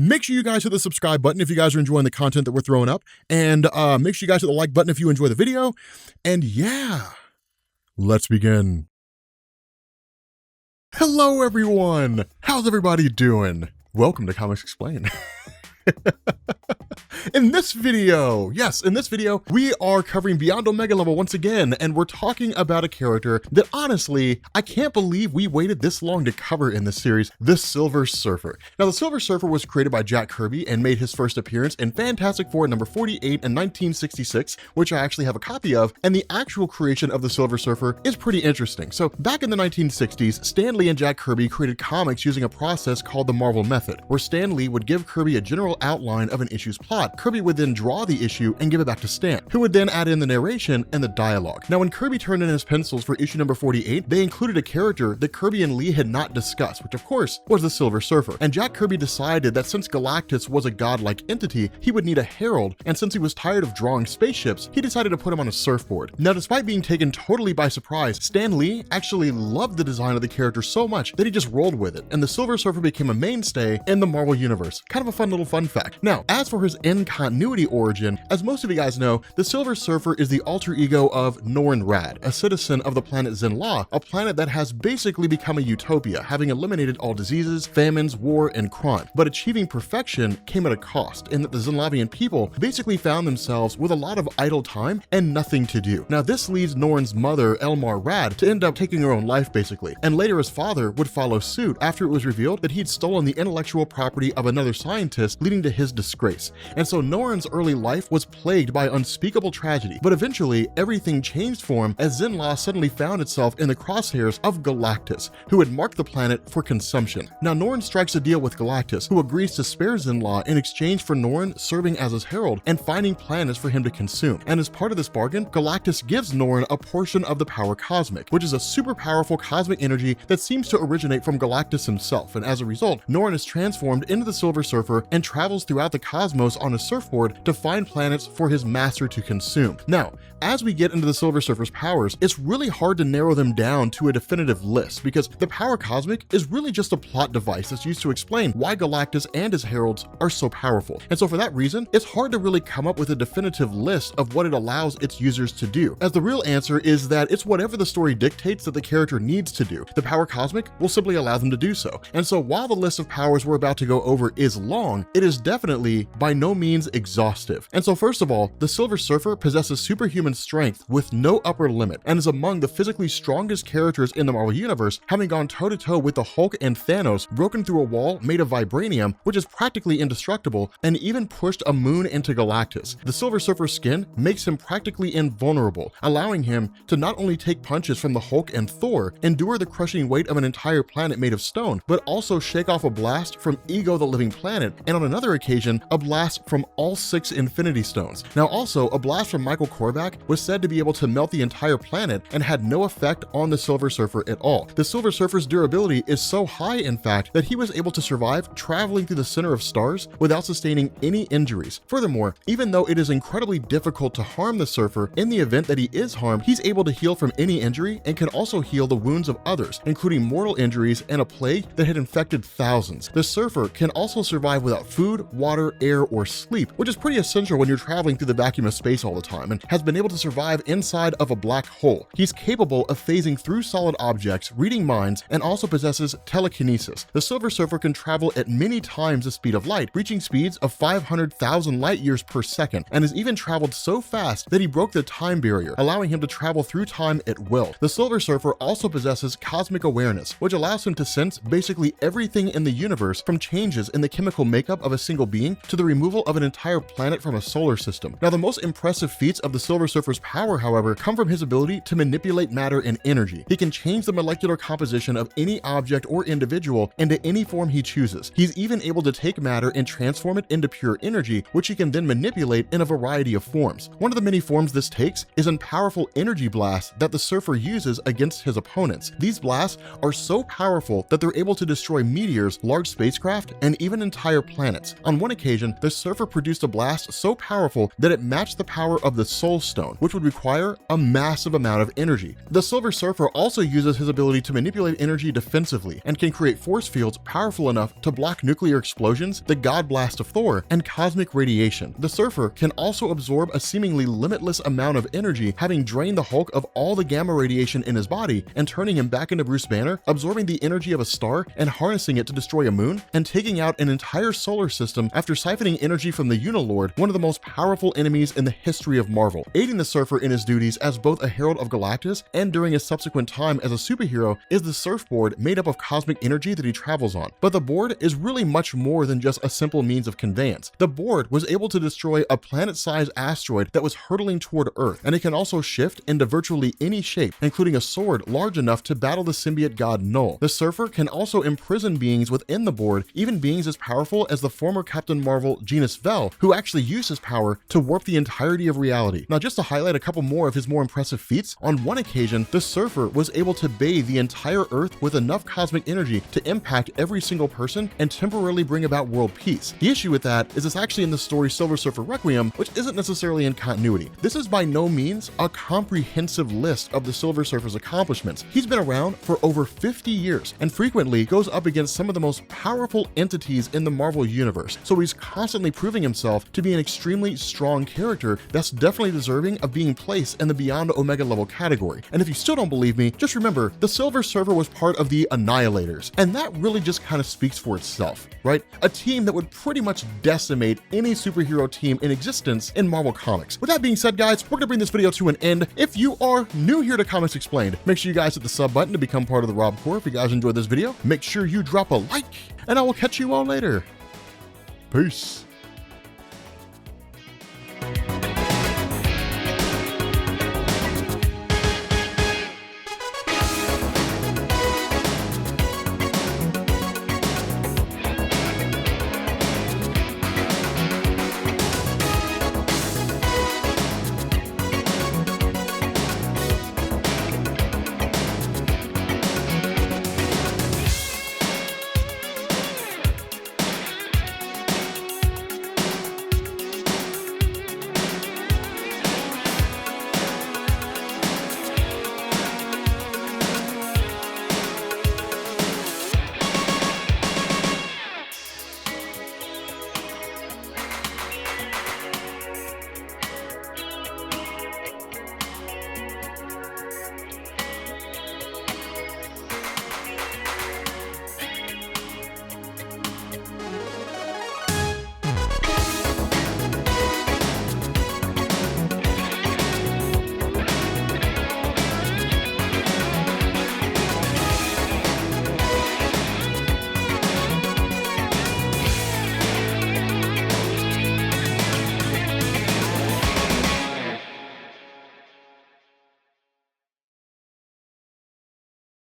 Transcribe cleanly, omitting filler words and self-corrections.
Make sure you guys hit the subscribe button if you guys are enjoying the content that we're throwing up, and make sure you guys hit the like button if you enjoy the video. And yeah, let's begin. Hello everyone, how's everybody doing? Welcome to Comics Explained. In this video, we are covering Beyond Omega level once again, and we're talking about a character that honestly, I can't believe we waited this long to cover in this series, the Silver Surfer. Now, the Silver Surfer was created by Jack Kirby and made his first appearance in Fantastic Four number 48 in 1966, which I actually have a copy of, and the actual creation of the Silver Surfer is pretty interesting. So, back in the 1960s, Stan Lee and Jack Kirby created comics using a process called the Marvel Method, where Stan Lee would give Kirby a general outline of an issue's plot. Kirby would then draw the issue and give it back to Stan, who would then add in the narration and the dialogue. Now, when Kirby turned in his pencils for issue number 48, they included a character that Kirby and Lee had not discussed, which of course was the Silver Surfer. And Jack Kirby decided that since Galactus was a godlike entity, he would need a herald, and since he was tired of drawing spaceships, he decided to put him on a surfboard. Now, despite being taken totally by surprise, Stan Lee actually loved the design of the character so much that he just rolled with it, and the Silver Surfer became a mainstay in the Marvel Universe. Kind of a fun little fun fact. Now, as for his in-continuity origin, as most of you guys know, the Silver Surfer is the alter ego of Norrin Radd, a citizen of the planet Zenn-La, a planet that has basically become a utopia, having eliminated all diseases, famines, war, and crime. But achieving perfection came at a cost, in that the Zenn-Lavian people basically found themselves with a lot of idle time and nothing to do. Now, this leads Norrin's mother, Elmar Radd, to end up taking her own life, basically, and later his father would follow suit after it was revealed that he'd stolen the intellectual property of another scientist, leading to his disgrace. And so Norrin's early life was plagued by unspeakable tragedy, but eventually everything changed for him as Zenn-La suddenly found itself in the crosshairs of Galactus, who had marked the planet for consumption. Now, Norrin strikes a deal with Galactus, who agrees to spare Zenn-La in exchange for Norrin serving as his herald and finding planets for him to consume. And as part of this bargain, Galactus gives Norrin a portion of the power cosmic, which is a super powerful cosmic energy that seems to originate from Galactus himself, and as a result, Norrin is transformed into the Silver Surfer and travels throughout the cosmos on a surfboard to find planets for his master to consume. Now, as we get into the Silver Surfer's powers, it's really hard to narrow them down to a definitive list, because the power cosmic is really just a plot device that's used to explain why Galactus and his heralds are so powerful. And so for that reason, it's hard to really come up with a definitive list of what it allows its users to do, as the real answer is that it's whatever the story dictates that the character needs to do. The power cosmic will simply allow them to do so. And so while the list of powers we're about to go over is long, it is definitely by no means exhaustive. And so first of all, the Silver Surfer possesses superhuman strength with no upper limit and is among the physically strongest characters in the Marvel Universe, having gone toe-to-toe with the Hulk and Thanos, broken through a wall made of vibranium, which is practically indestructible, and even pushed a moon into Galactus. The Silver Surfer's skin makes him practically invulnerable, allowing him to not only take punches from the Hulk and Thor, endure the crushing weight of an entire planet made of stone, but also shake off a blast from Ego the Living Planet, and on another occasion, a blast from all 6 Infinity Stones. Now also, a blast from Michael Korvac was said to be able to melt the entire planet and had no effect on the Silver Surfer at all. The Silver Surfer's durability is so high, in fact, that he was able to survive traveling through the center of stars without sustaining any injuries. Furthermore, even though it is incredibly difficult to harm the Surfer, in the event that he is harmed, he's able to heal from any injury and can also heal the wounds of others, including mortal injuries and a plague that had infected thousands. The Surfer can also survive without food, water, air, or sleep, which is pretty essential when you're traveling through the vacuum of space all the time, and has been able to survive inside of a black hole. He's capable of phasing through solid objects, reading minds, and also possesses telekinesis. The Silver Surfer can travel at many times the speed of light, reaching speeds of 500,000 light years per second, and has even traveled so fast that he broke the time barrier, allowing him to travel through time at will. The Silver Surfer also possesses cosmic awareness, which allows him to sense basically everything in the universe, from changes in the chemical makeup of a single being to the removal of an entire planet from a solar system. Now, the most impressive feats of the Silver Surfer's power, however, come from his ability to manipulate matter and energy. He can change the molecular composition of any object or individual into any form he chooses. He's even able to take matter and transform it into pure energy, which he can then manipulate in a variety of forms. One of the many forms this takes is in powerful energy blasts that the Surfer uses against his opponents. These blasts are so powerful that they're able to destroy meteors, large spacecraft, and even entire planets. On one occasion, the Surfer produced a blast so powerful that it matched the power of the Soul Stone, which would require a massive amount of energy. The Silver Surfer also uses his ability to manipulate energy defensively and can create force fields powerful enough to block nuclear explosions, the God Blast of Thor, and cosmic radiation. The Surfer can also absorb a seemingly limitless amount of energy, having drained the Hulk of all the gamma radiation in his body and turning him back into Bruce Banner, absorbing the energy of a star and harnessing it to destroy a moon, and taking out an entire solar system after siphoning energy from the Unilord, one of the most powerful enemies in the history of Marvel. Aiding the Surfer in his duties as both a Herald of Galactus and during his subsequent time as a superhero is the surfboard made up of cosmic energy that he travels on. But the board is really much more than just a simple means of conveyance. The board was able to destroy a planet-sized asteroid that was hurtling toward Earth, and it can also shift into virtually any shape, including a sword large enough to battle the symbiote god Null. The Surfer can also imprison beings within the board, even beings as powerful as the former Captain Marvel Genus Vel, who actually used his power to warp the entirety of reality. Now, just to highlight a couple more of his more impressive feats, on one occasion, the Surfer was able to bathe the entire Earth with enough cosmic energy to impact every single person and temporarily bring about world peace. The issue with that is it's actually in the story Silver Surfer Requiem, which isn't necessarily in continuity. This is by no means a comprehensive list of the Silver Surfer's accomplishments. He's been around for over 50 years and frequently goes up against some of the most powerful entities in the Marvel Universe, so he's constantly proving himself to be an extremely strong character that's definitely deserving of being placed in the Beyond Omega level category. And if you still don't believe me, just remember, the Silver Surfer was part of the Annihilators, and that really just kind of speaks for itself, right? A team that would pretty much decimate any superhero team in existence in Marvel Comics. With that being said, guys, we're gonna bring this video to an end. If you are new here to Comics Explained, make sure you guys hit the sub button to become part of the Rob Corps. If you guys enjoyed this video, make sure you drop a like, and I will catch you all later. Peace.